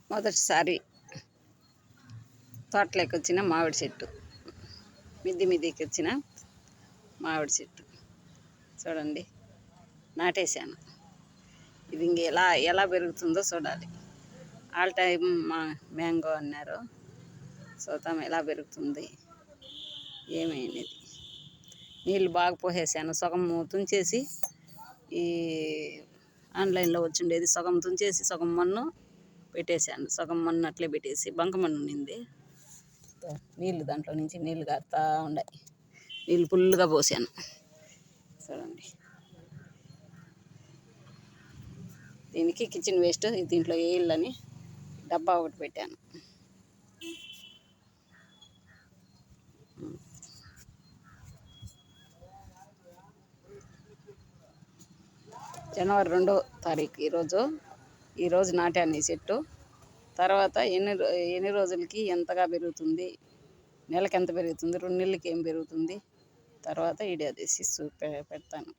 మొదటిసారి తోటలోకి వచ్చిన మామిడి చెట్టు, మిద్దికి వచ్చిన మామిడి చెట్టు చూడండి, నాటేశాను. ఇది ఇంక ఎలా పెరుగుతుందో చూడాలి. ఆల్ టైమ్ మ్యాంగో అన్నారు, చూద్దాం ఎలా పెరుగుతుంది ఏమైనది. నీళ్ళు బాగా పోసేసాను, సగం తుంచేసి, ఈ ఆన్లైన్లో వచ్చిండేది సగం తుంచేసి సగం మన్ను పెట్టేశాను. సగం మన్ను అట్లే పెట్టేసి బంకమన్ను నింది, నీళ్ళు దాంట్లో నుంచి నీళ్ళు కారుతూ ఉన్నాయి. నీళ్ళు ఫుల్గా పోసాను చూడండి. దీనికి కిచెన్ వేస్ట్ దీంట్లో వేయాలని డబ్బా ఒకటి పెట్టాను. జనవరి 2వ తారీఖు ఈరోజు నాటాను ఈ చెట్టు. తర్వాత ఎన్ని రోజులకి ఎంతగా పెరుగుతుంది, నెలకి ఎంత పెరుగుతుంది, 2 నెలలకి ఏం పెరుగుతుంది, తర్వాత వీడియో తీసి పెడతాను.